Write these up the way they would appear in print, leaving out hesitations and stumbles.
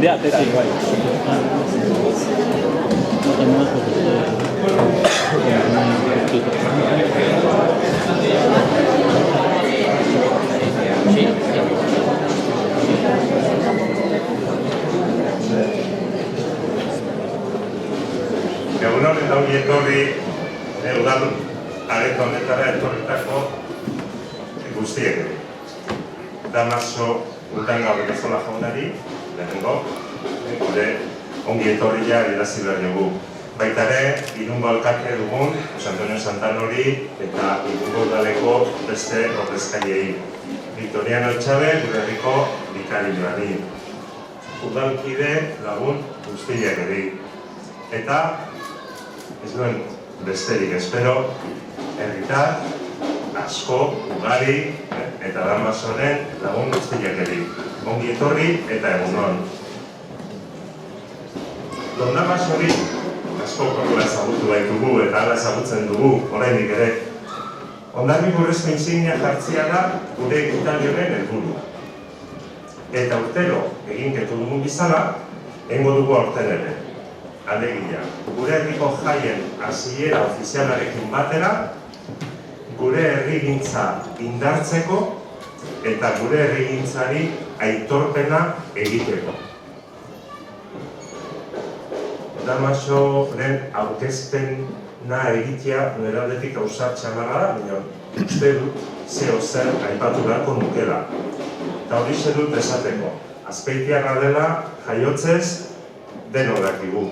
Jendea atera. Bai. Egunon eta ongi etorri udal areto honetara etorritako guztiek. Damaso Urtanga Berezola jaunari, lehenengo, gure ongi etorria irazi behar dugu. Baita ere, Irungo alkate dugun, Jose Antonio Santanori eta Irungo udaleko beste ordezkariei. Victoriano Etxabe, gure herriko bikarioari. Udalkide lagun guztiak ere. Eta ez duen besterik espero, herritar, asko, ugari, eta Damasoren lagun guztiak ere. Ongi etorri eta egunon. Don Damasori, asko korrela ezagutu baitugu eta hala ezagutzen dugu, oraindik ere. Hondarribiko urrezko insignia jartzea da gure ekitalioren helburu. Eta urtero eginketu dugun bizala, egingo dugu aurten ere. Alegia, gure herriko jaien hasiera ofizialarekin batera, gure herrigintza indartzeko eta gure herrigintzari aitorpena egiteko. Damasoren aurkezpena egitea nire aldetik ausart txamarra da, baina uste dut zeo zer aipatu beharko nukela. Eta hori dut esateko, Azpeitiarra dela jaiotzez denok dakigu.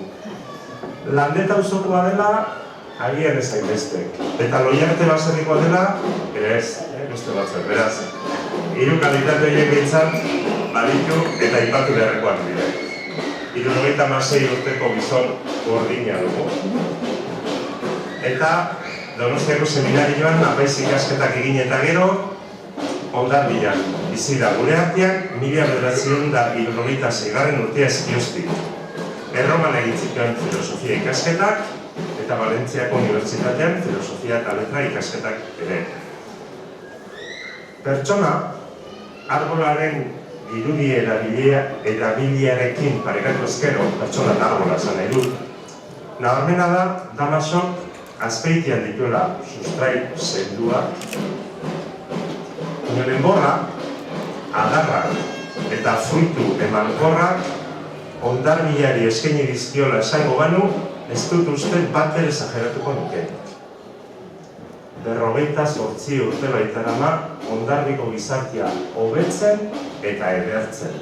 Landeta auzokoa dela, agian ez hainbestek. Eta Loiarte baserrikoa dela, ere ez, beste batzuk, beraz. Hiru kalitate horiek behintzat baditu eta aipatu beharrekoak dira. 76 urteko gizon gordina dugu. Eta Donostiako seminarioan apaiz ikasketak egin eta gero, Hondarribian bizi da gure artean 1976 urtea ezkioztik. Erroman egin zituen filosofia ikasketak eta Valentziako Unibertsitatean filosofia eta letra ikasketak ere. Pertsona, arbolaren irudi erabiliarekin parekatu ezkero, pertsona eta arbola esan nahi dut. Nabarmena da, Damasok Azpeitian dituela sustrai zendua. Inoren borra, adarrak eta fruitu emankorrak Hondarribiari eskaini dizkiola esango banu, ez dut uste bat ere esageratuko nuke. 58 urte baitarama Hondarribiko gizartea hobetzen eta edertzen.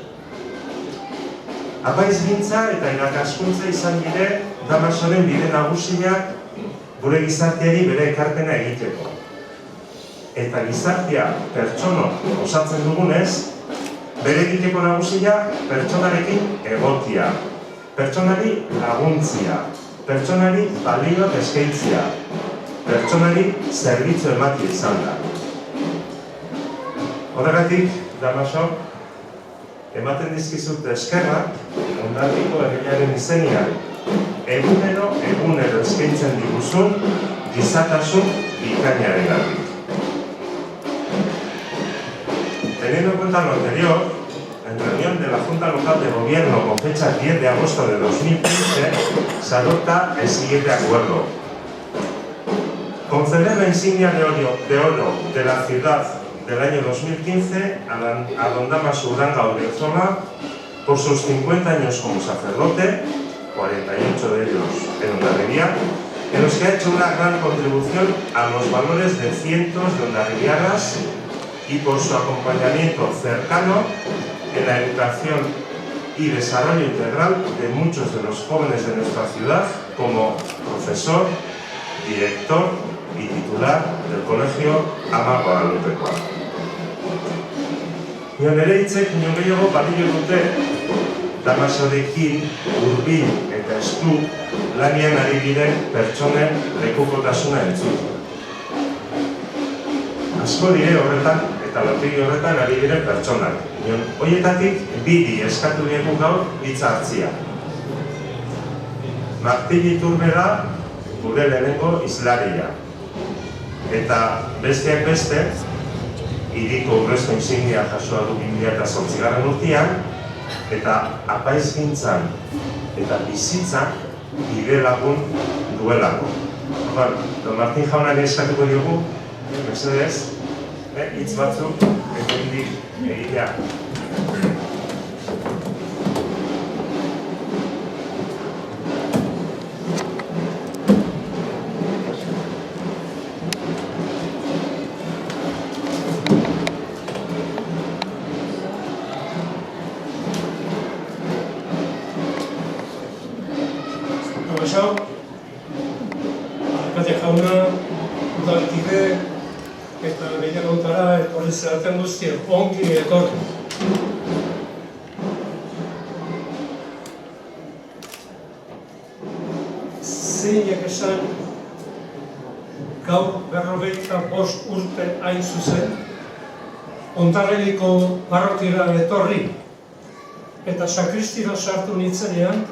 Apaizgintza eta irakaskuntza izan dire Damasoren bide nagusiak gure gizarteari bere ekarpena egiteko. Eta gizartea pertsonok osatzen dugunez, bere egiteko nagusia pertsonarekin egotia, pertsonari laguntzia, pertsonari balioak eskaintzia, pertsonari zerbitzu emati izan da. Horregatik, Damasok, ematen dizkizut eskerrak, Hondarribiko herriaren izenean, egunero eskaintzen diguzun gizatasun bikainarengatik. Teniendo en cuenta lo anterior, en reunión de la Junta Local de Gobierno con fecha 10 de agosto de 2015, se adopta el siguiente acuerdo. Conceder la insignia de oro de la ciudad del año 2015 a don Damaso Urtanga Berezola por sus 50 años como sacerdote, 48 de ellos en Hondarribia, en los que ha hecho una gran contribución a los valores de cientos de hondarribianas y por su acompañamiento cercano en la educación y desarrollo integral de muchos de los jóvenes de nuestra ciudad como profesor, director y titular del Colegio Ama Guadalupekoa. Nion ere hitzek nion gehiago balio dute Damasorekin hurbil eta estu lanian ari diren pertsonen lekukotasuna entzut. Asko dire horretan eta lotegi horretan ari diren pertsonak. Horietatik biri eskatu diegu gaur hitza hartzia. Martin Iturbe da gure lehenengo hizlaria. Eta besteak beste, hiriko urrezko insignia jasoa du 2008 urtean, eta apaizgintzan eta bizitzan bide lagun duelako. Don Martin jaunari eskatuko diogu, mesedez, hitz batzuk hemendik egitea. Alkate jauna, udalkide eta gehiagontara etorri zeraten guztiak, ongi etorri. Zeinek esan gaur 45 urte hain zuzen, Hondarribiko parrokiara etorri eta sakristira sartu nintzenean,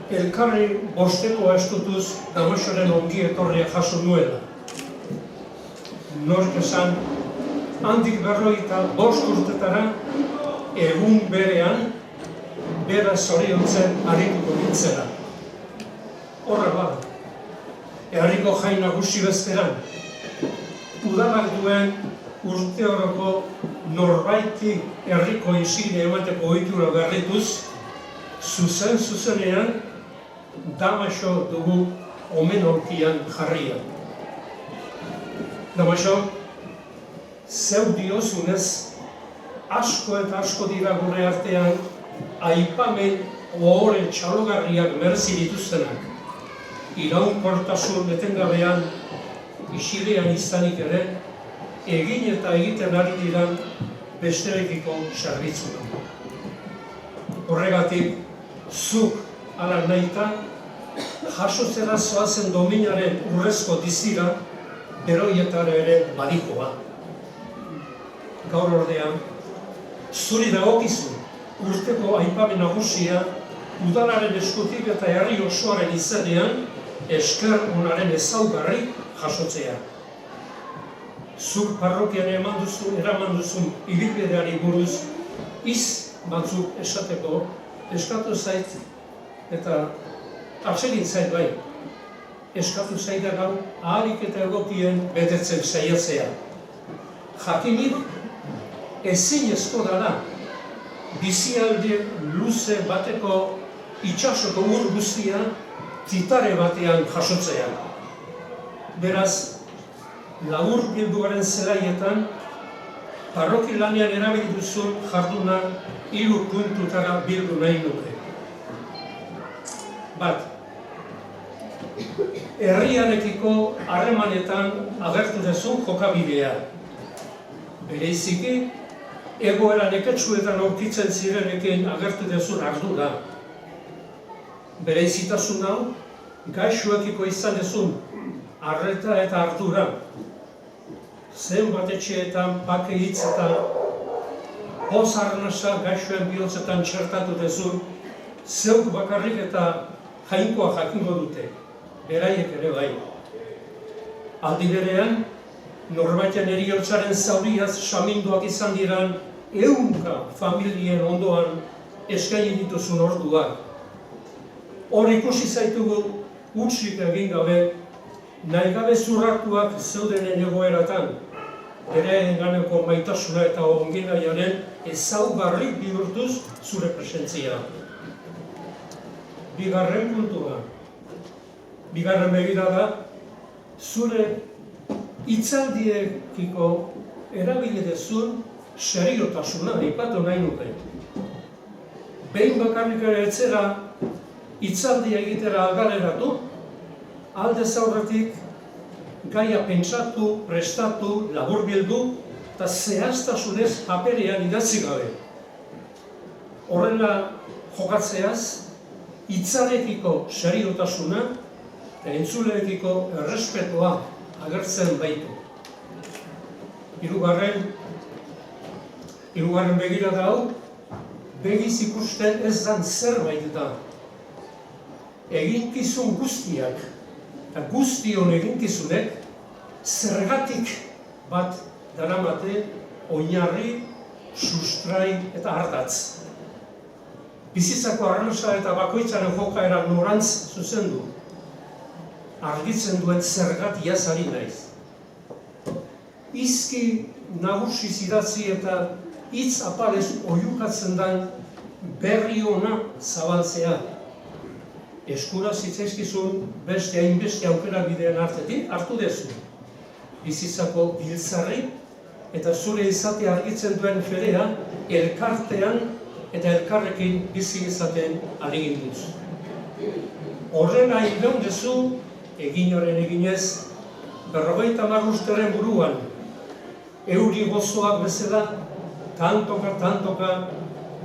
elkarri bosteko astutuz Damasoren ongi etorria jaso nuela. Nork esan, handik 45 urtetara, egun berean, bera zoriontzen harrituko nintzela. Horra bada, herriko jai nagusi bezperan, udalak duen urteoroko norbaiti herriko insignia emateko ohitura berrituz, zuzenean Damaso dugu omenaldian jarria. Damaso, zeu diozunez, asko eta asko dira gure artean aipamen ohore txalogarriak merezi dituztenak. Iraunkortasun etengabean, isilean izanik ere, egin eta egiten ari diran besterekiko zerbitzua. Horregatik, zuk ala nahita, jasotzera zoazen dominaren urrezko dizira, beroietara ere badikoa. Gaur ordean, zuri dagokizu urteko aipamen nagusia, udalaren eskutik eta herri osoaren izenean, esker onaren ezaugarri jasotzea. Zuk parrokian eraman duzun ibilbideari buruz, hitz batzuk esateko, eskatu zait, eta atsegin zait bai, eskatu zaita gau ahalik eta egokien betetzen saiatzea. Jakinik, ezinezko dela, bizialdi luze bateko itsasoko ur guztia titare batean jasotzea. Beraz, labur bilduaren zelaietan, parroki lanean erabili duzun jarduna 3 puntutara bildu nahi nuke. Bat, herriarekiko harremanetan agertu dezun jokabidea. Bereiziki, egoera neketsuetan aurkitzen zirenekin agertu dezun ardura. Bereizitasun hau, gaixoekiko izan dezun arreta eta ardura. Zenbat etxeetan, bake hitz eta poz arnasa gaixoen bihotzetan txertatu dezun, zeuk bakarrik eta jainkoa jakingo dute, beraiek ere bai. Aldi berean, norbaiten heriotzaren zauriaz saminduak izan diran 100 familien ondoan eskaini dituzun orduak. Hor ikusi zaitugu hutsik egin gabe, nahi gabe zurratuak zeudenen egoeratan, bere enganeko maitasuna eta onginaiaren ezaugarri bihurtuz zure presentzia. Bigarren puntua, bigarren begirada, zure hitzaldiekiko erabili dezun seriotasuna aipatu nahi nuke. Behin bakarrik ere etzera hitzaldia egitera algaleratu, aldez aurretik gaia pentsatu, prestatu, laburbildu eta zehaztasunez paperean idatzi gabe. Horrela jokatzeaz, hitzarekiko seriotasuna eta entzuleekiko errespetua agertzen baitu. Hirugarren begirada hau, begiz ikusten ez dan zerbait da. Eginkizun guztiak eta guztion eginkizunek zergatik bat daramate oinarri, sustrai eta ardatz. bizitzako arrosa eta bakoitzaren jokaera norantz zuzendu, argitzen duen zergatiaz ari naiz. Izki nagusiz idatzi eta hitz apalez oihukatzen den berri ona zabaltzea. Eskura zitzaizkizun beste hainbeste aukera bidean hartzetik hartu dezu. Bizitzako biltzarri eta zure izate argitzen duen fedea elkartean eta elkarrekin bizi izaten ahaleginduz. Horrela iraun dezu, eginoren eginez, 50 urteren buruan, euri gozoak bezala, tantoka,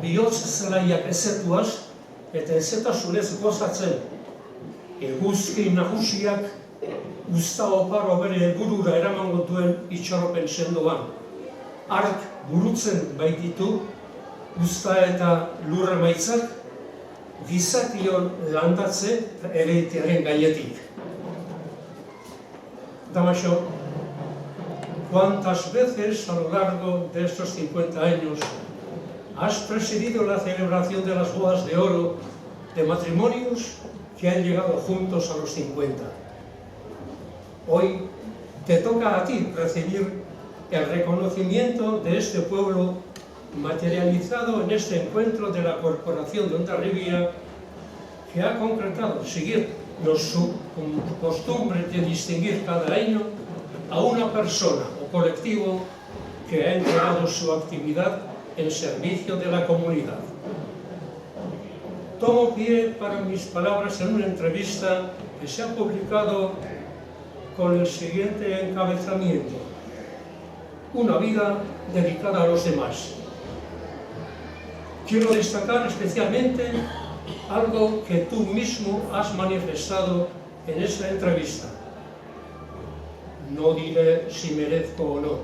bihotz zelaiak ezetuaz eta ezetasunez gozatzen. Eguzki nagusiak usta oparo bere helburura eramango duen itxaropen sendoan. Ark burutzen baititu, usta eta lur emaitzak, gizakion landatze ereitearen gainetik. Damaso, ¿cuántas veces a lo largo de estos 50 años has presidido la celebración de las bodas de oro de matrimonios que han llegado juntos a los 50? Hoy te toca a ti recibir el reconocimiento de este pueblo materializado en este encuentro de la Corporación de Hondarribia, que ha concretado seguir su costumbre de distinguir cada año a una persona o colectivo que ha entregado su actividad en servicio de la comunidad. Tomo pie para mis palabras en una entrevista que se ha publicado con el siguiente encabezamiento: una vida dedicada a los demás. Quiero destacar especialmente algo que tú mismo has manifestado en esta entrevista. No diré si merezco o no,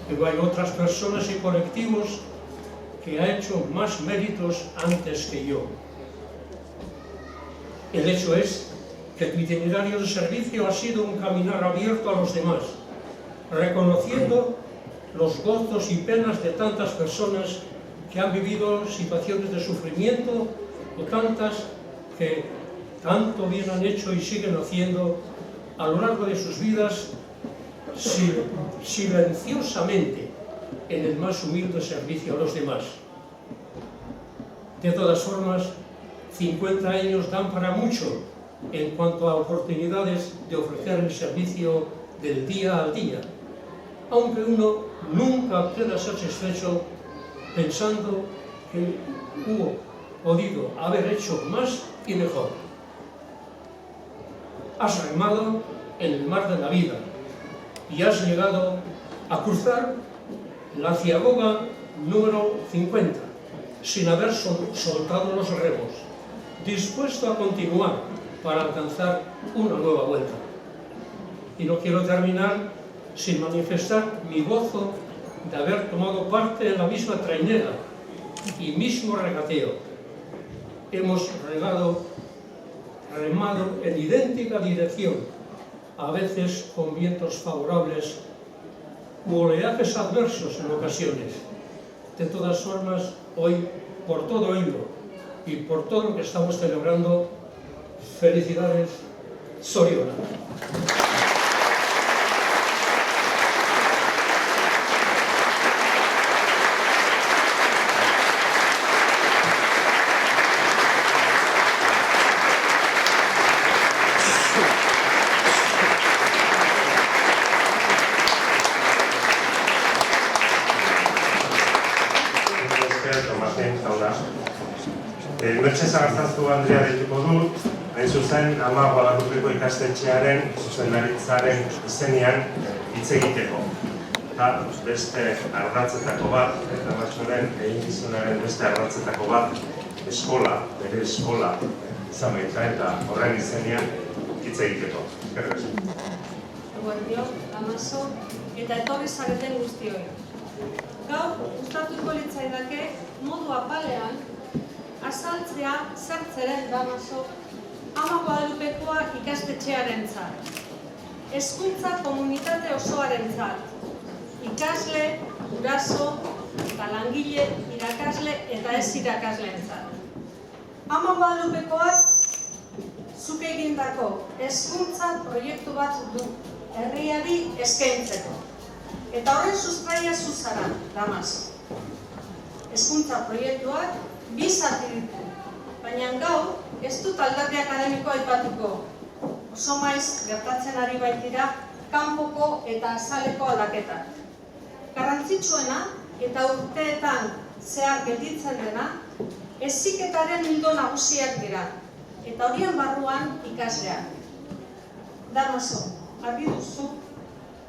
pero hay otras personas y colectivos que han hecho más méritos antes que yo. El hecho es que tu itinerario de servicio ha sido un caminar abierto a los demás, reconociendo los gozos y penas de tantas personas que han vivido situaciones de sufrimiento o tantas que tanto bien han hecho y siguen haciendo a lo largo de sus vidas silenciosamente en el más humilde servicio a los demás. De todas formas, 50 años dan para mucho en cuanto a oportunidades de ofrecer el servicio del día al día, aunque uno nunca pueda ser satisfecho pensando que hubo podido haber hecho más y mejor. Has remado en el mar de la vida y has llegado a cruzar la ciaboga número 50 sin haber soltado los remos, dispuesto a continuar para alcanzar una nueva vuelta. Y no quiero terminar sin manifestar mi gozo de haber tomado parte en la misma trainera y mismo regateo. Hemos remado en idéntica dirección, a veces con vientos favorables u oleajes adversos en ocasiones. De todas formas, hoy, por todo ello y por todo lo que estamos celebrando, felicidades, Soriona. Mertxe Zagarzaztu Andrea dituko dut, hain zuzen, Ama Guadalupeko ikastetxearen zuzendaritzaren izenean hitz egiteko. Eta beste ardatzetako bat, eta Matxoren eginkizunaren beste ardatzetako bat, eskola, bere eskola izan baita, eta horren izenean hitz egiteko. Eguerdio, Amaso, eta etorri zareten guztioi. Gaur, gustatuko litzaidake modu apalean azaltzea zertzeren Damaso Ama Guadalupekoa ikastetxearentzat, hezkuntza komunitate osoarentzat, ikasle, guraso eta langile, irakasle eta ez irakasleentzat. Ama Guadalupekoak zuk egindako hezkuntza proiektu bat du, herriari eskaintzeko. Eta horren sustraia zuzara, Damaso. Hezkuntza proiektuak bi zati ditu, baina gaur ez dut alderdi akademikoa aipatuko. Oso maiz gertatzen ari baitira kanpoko eta azaleko aldaketak. Garrantzitsuena eta urteetan zehar gelditzen dena, heziketaren ildo nagusiak dira, eta horien barruan ikasleak. Damaso, argi duzu,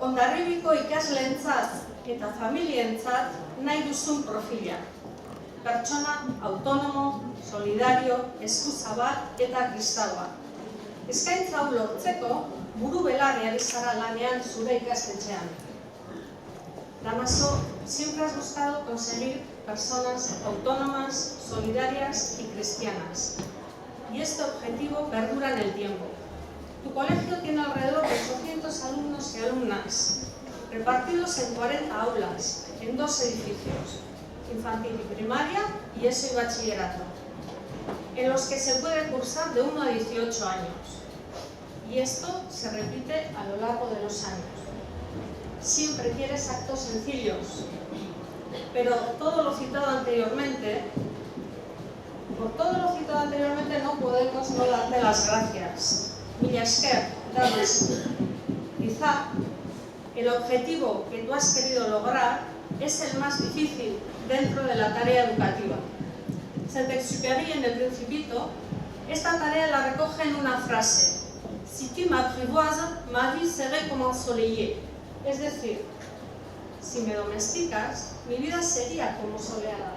Hondarribiko ikasleentzat eta familientzat nahi duzun profila. Pertsona autonomo, solidario, eskuzabal eta kristaua. Eskaintza hau lortzeko, buru belarri ari zara lanean zure ikastetxean. Damaso, siempre has buscado conseguir personas autónomas, solidarias y cristianas. Y este objetivo perdura en el tiempo. Tu colegio tiene alrededor de 800 alumnos y alumnas, repartidos en 40 aulas, en 2 edificios, infantil y primaria, y ESO y bachillerato, en los que se puede cursar de 1 a 18 años. Y esto se repite a lo largo de los años. Siempre quieres actos sencillos, pero por todo lo citado anteriormente no podemos no darte las gracias. Mila esker, Damaso. Quizá el objetivo que tú has querido lograr es el más difícil dentro de la tarea educativa. Saint-Exupéry, en El Principito, esta tarea la recoge en una frase: si tu m'apprivoises, ma vie serait comme ensoleillée. Es decir, si me domesticas, mi vida sería como soleada.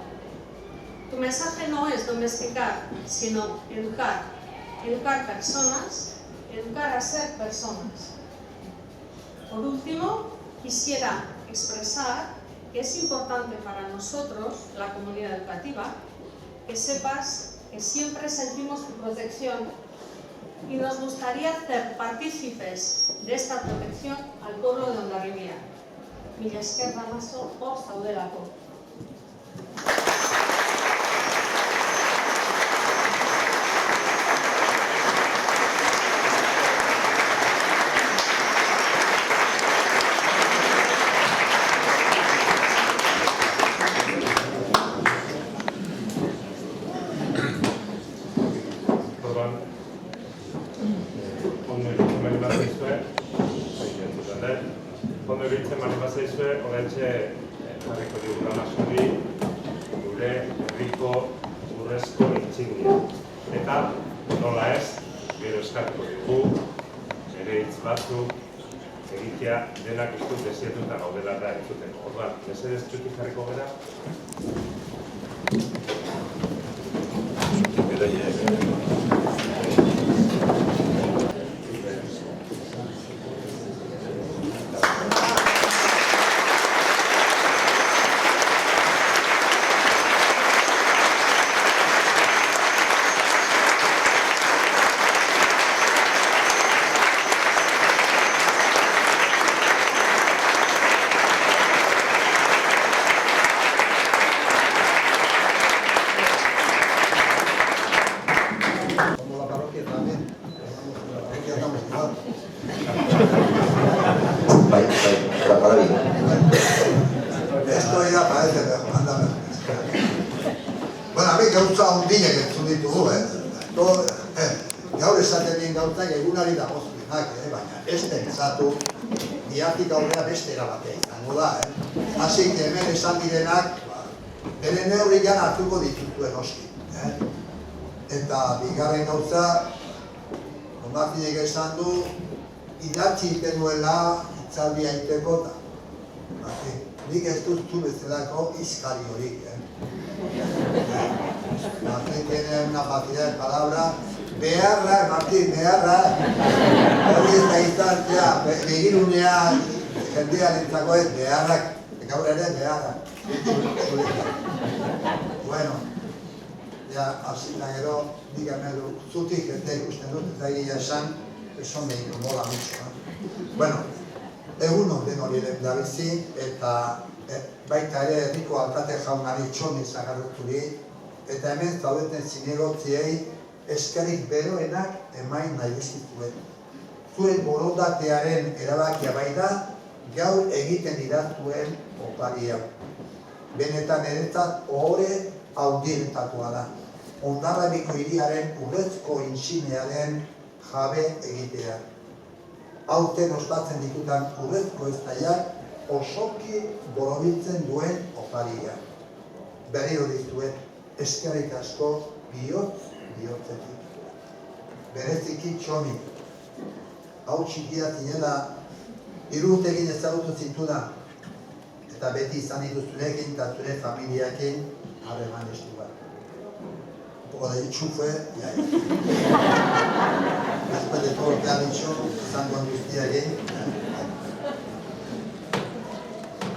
Tu mensaje no es domesticar, sino educar. Educar personas, educar a ser personas. Por último, quisiera expresar que es importante para nosotros, la comunidad educativa, que sepas que siempre sentimos tu protección y nos gustaría hacer partícipes de esta protección al pueblo de Hondarribia. Mila esker, Damaso, hor zaudelako. Horretxe jarriko digula Damasori gure herriko urrezko intsignia. Eta nola ez, gero eskartuko dugu, bere hitz batzuk egitea denak ez dut desietuta gaudela da entzuteko. Orduan, mesedez txutik jarriko gara? Esto ya parece mejor, anda mejor. Bueno, a mí gauza hundinek entzun ditugu, gaur esaten dien gauzak egunari dagozkienak, baina ez pentsatu bihartik aurrera beste erabatea izango da, Así que hemen esan direnak, bere neurrian hartuko dituzue noski. Eta bigarren gauza, Hondarribiek esan du, idatzi tenuela hitzaldia egiteko eta nik ez dut zu bezalako izkari horik. Martín tiene una facilidad de palabra. Beharra, Martín, beharra. Hori ez da izan, begirunea jendearentzako ez beharrak, gaur ere beharra. Bueno, ya hasita gero, dígame zutik jende ikusten dut, eta egia esan, eso me incomoda mucho. Bueno, egun orden hori lehendabizi, eta baita ere herriko alkate jaunari txoni zagarroturi, eta hemen zaudeten zinegotziei eskerrik beroenak emain nahi dizkizuet. Zuen borondatearen erabakia baita gaur egiten idaztuen opari hau. Benetan niretzat ohore handienetakoa da. Hondarribiko hiriaren urrezko insigniaren jabe egitea. Aurten ospatzen ditutan urrezko eztaiak osoki borobiltzen duen oparia. Berriro dizuet, eskerrik asko bihotzetik. Bereziki Txomi. Hau txikia zinela, 3 urte egin ezagutu zitudan, eta beti izan dituzunekin eta zure familiakin harreman estu bat. Un poco de enchufe, ya. Después de todo lo que ha dicho, izango guztiakin.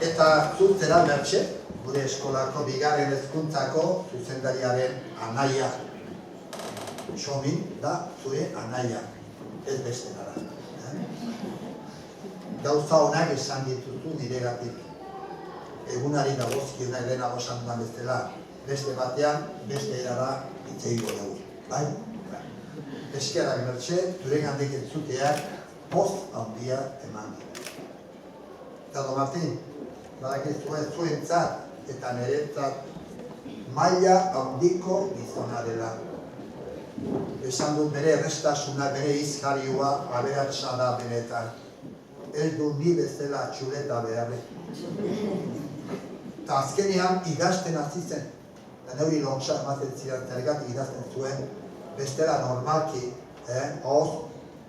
Eta zuzera Mertxe, gure eskolako bigarren hezkuntzako zuzendariaren anaia. Txomi da zure anaia, ez beste gara. Gauza honak esan dituzu niregatik. Egunari dagozkionak lehenago esan dudan bestela, beste batean, beste erara hitz egingo dugu. Bai? Eskerrak Mertxe, zurengandik entzuteak poz handia eman dira. Tato Martin, badakizue zuentzat eta niretzat maila handiko gizona dela. Esan dut bere errestasuna, bere izjarioa aberatsa da benetan. Ez du ni bezala txuleta beharrik. Eta azkenean idazten hasi zen. Eta neuri lontsa ematen ziren, zergatik idazten zuen, bestela normalki, hoz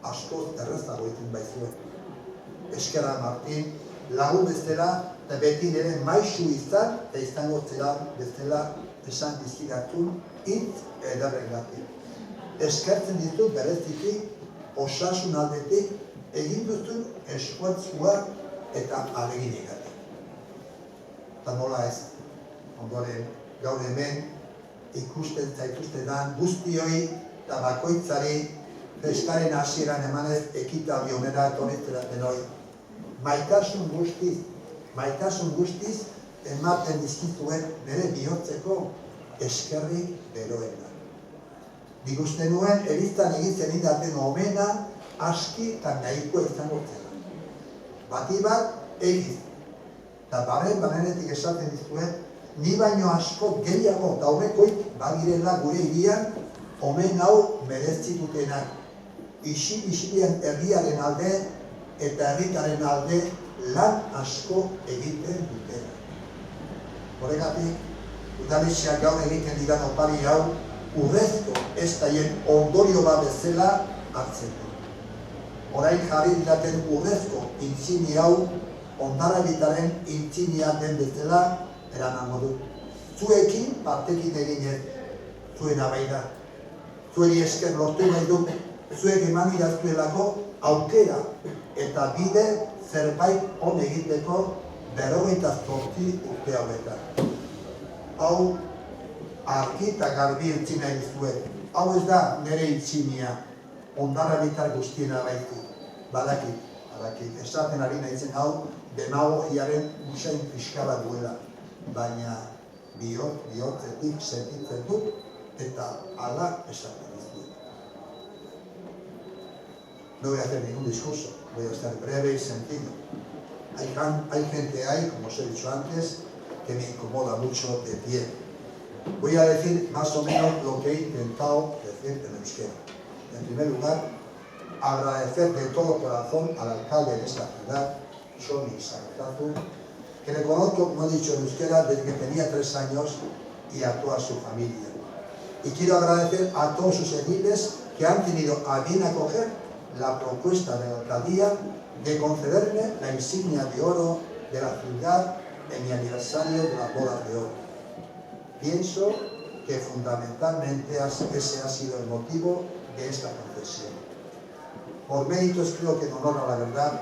askoz errezago egiten baizuen. Eskerra Martin, lagun bestela, eta beti nire maisu izan, eta izango zela bestela esan diziratun hitz ederrengatik. Eskertzen ditut bereziki osasun aldetik egin duzun eskuatzua eta aleginegatik. Eta nola ez, ondoren gaur hemen ikusten zaituztetan guztioi eta bakoitzari festaren hasieran emanez ekitaldi honera etorritzera denoi. Maitasun guztiz ematen dizkituen bere bihotzeko eskerrik beroena. Nik uste nuen, eriztan egitzen idaten omena aski eta nahikoa izango zela. Bati bat, egiz. Eta barrenetik esaten dizuet, ni baino asko gehiago eta horrekoik bagirela gure hirian omen hau merezitutenak. Isil-isilian herriaren alde eta herritaren alde lan asko egiten dutena. Horregatik, udaletxeak gaur egiten didan opari hau, urrezko eztaien ondorio bat bezala hartzen du. Orain jarri didaten urrezko intzini hau, Hondarribitaren intzinia den bezala eramango du. Zuekin partekin eginez, zuen abaida. Zueri esker lortu nahi du, zuek eman idaztuelako aukera eta bide zerbait on egiteko 58 urte hauetan. Hau argi eta garbi utzi nahi dizuet. Hau ez da nire intzinia, Hondarribitar guztiena baitu. Badakit, esaten ari nahizen hau, demagogiaren usain pixka bat duela, baina bihotzetik sentitzen dut eta hala esaten dizuet. No voy a hacer ningún discurso, voy a estar breve y sentido. Hay gente ahí, como os he dicho antes, que me incomoda mucho de pie. Voy a decir más o menos lo que he intentado decir en euskera. En primer lugar, agradecer de todo corazón al alcalde de esta ciudad, Txomi Sagartatu, que le conozco, como he dicho en euskera, desde que tenía 3 años y a toda su familia. Y quiero agradecer a todos sus ediles que han tenido a bien acoger la propuesta de la alcaldía de concederme la insignia de oro de la ciudad en mi aniversario de las bodas de oro. Pienso que fundamentalmente ese ha sido el motivo de esta concesión. Por méritos, creo que en honor a la verdad,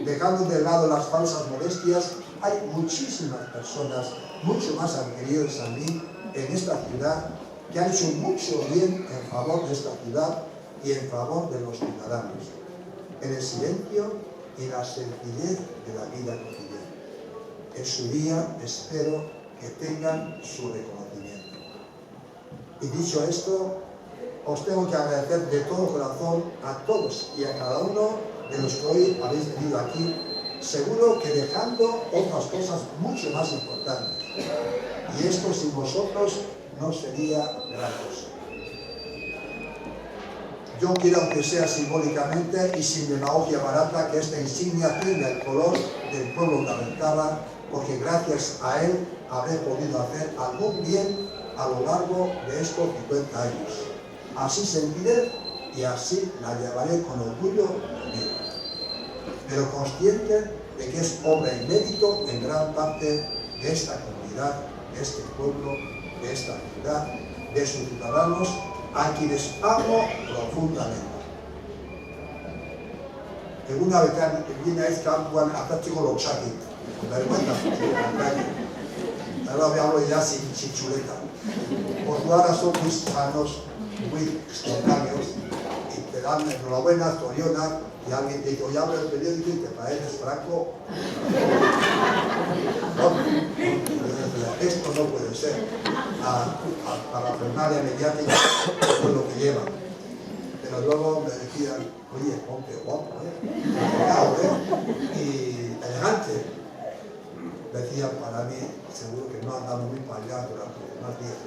dejando de lado las falsas modestias, hay muchísimas personas, mucho más anteriores a mí, en esta ciudad, que han hecho mucho bien en favor de esta ciudad y en favor de los ciudadanos, en el silencio y la sencillez de la vida cotidiana. En su día espero que tengan su reconocimiento. Y dicho esto, os tengo que agradecer de todo corazón a todos y a cada uno de los que hoy habéis venido aquí, seguro que dejando otras cosas mucho más importantes. Y esto sin vosotros no sería gran cosa. Yo quiero, aunque sea simbólicamente y sin demagogia barata, que esta insignia tenga el color del pueblo de Abertzale, porque gracias a él habré podido hacer algún bien a lo largo de estos 50 años. Así sentiré y así la llevaré con orgullo conmigo. Pero consciente de que es obra y mérito en gran parte de esta comunidad, de este pueblo, de esta ciudad, de sus ciudadanos, a quienes amo profundamente. Eguna betean egina ez kanpuan atatzeko lotxakit. Vergüenza, en la calle. Ahora me hablo ya sin chuleta. Orduara son muy sanos, muy extraños, y te dan enhorabuena, Toriona, y alguien te dice, oye, abre el periódico y te pareces Franco. Esto no puede ser. Para la fernalia mediática es lo que llevan. Pero luego me decían, oye, ponte guapo, y elegante. Decían para mí, seguro que no andamos muy para allá durante más días.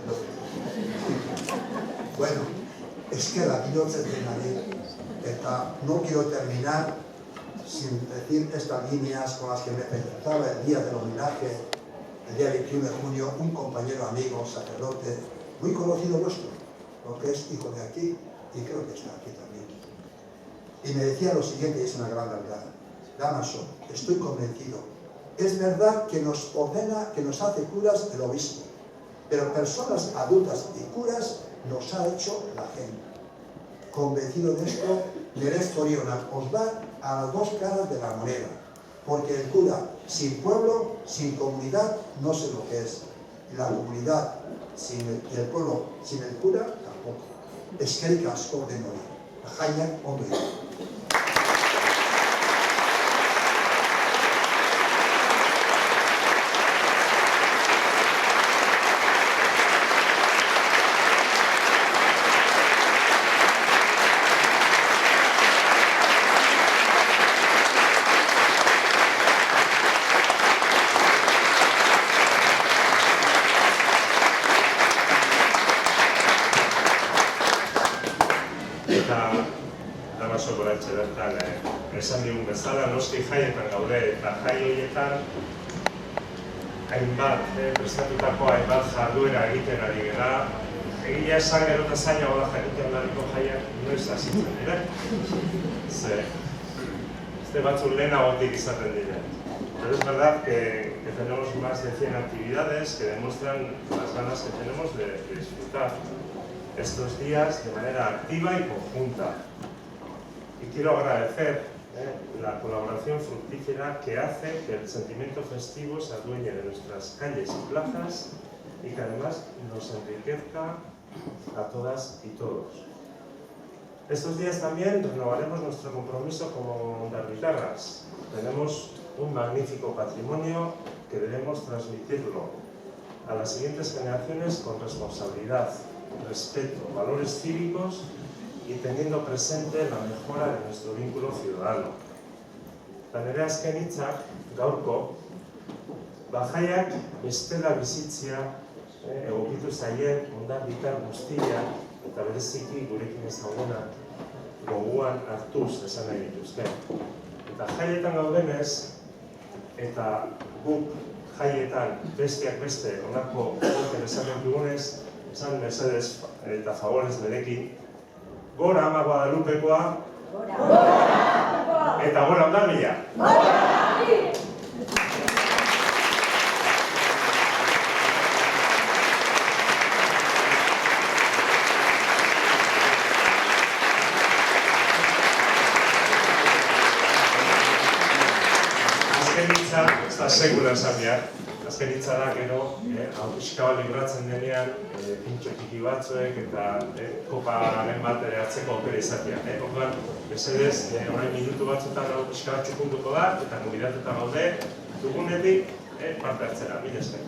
Bueno, es que la bihotza denari, no quiero terminar sin decir estas líneas con las que me presentaba el día del homenaje, el día 21 de junio, un compañero amigo, sacerdote, muy conocido nuestro, porque es hijo de aquí y creo que está aquí también. Y me decía lo siguiente, y es una gran verdad: Damaso, estoy convencido, es verdad que nos ordena, que nos hace curas el obispo, pero personas adultas y curas nos ha hecho la gente. Convencido de esto, Nerez Toriona os da a las dos caras de la moneda, porque el cura sin pueblo, sin comunidad, no sé lo que es. Y la comunidad y el pueblo sin el cura, tampoco. Eskerrik asko denoi. Jaiak ondo. Esan digun bezala, noski jaietan gaude eta jai horietan hainbat, prestatutako hainbat jarduera egiten ari gara. Egia esan gero eta zailago da jaietan dariko jaiak noiz hasitzen dira. Ze batzuk lehenagotik izaten dira. Pero es verdad que tenemos más de 100 actividades que demuestran las ganas que tenemos de disfrutar estos días de manera activa y conjunta. Y quiero agradecer la colaboración fructífera que hace que el sentimiento festivo se adueñe de nuestras calles y plazas y que además nos enriquezca a todas y todos. Estos días también renovaremos nuestro compromiso como hondarritarras. Tenemos un magnífico patrimonio que debemos transmitirlo a las siguientes generaciones con responsabilidad, respeto, valores cívicos y teniendo presente la mejora de nuestro vínculo ciudadano. Nire azken hitzak, gaurko, jaiak bestela bizitzea egokitu zaien hondarritar guztia eta bereziki gurekin ez daudenak gogoan hartuz esan nahi dituzte. Eta jaietan gaudenez, eta guk jaietan besteak beste honako oker esaten dugunez, esan mesedez eta favorez berekin, gora ama Guadalupekoa, eta gora Hondarribia. Azken hitza, ez da sekula esan behar. Azken hitza da, gero, pixka bat libratzen denean, pintxo txiki batzuek eta koparen bat hartzeko aukera izatea. Orduan, mesedez, orain minutu batzuetan pixka bat txukunduko da, eta gonbidatuta gaude dugunetik parte hartzera. Mila esker.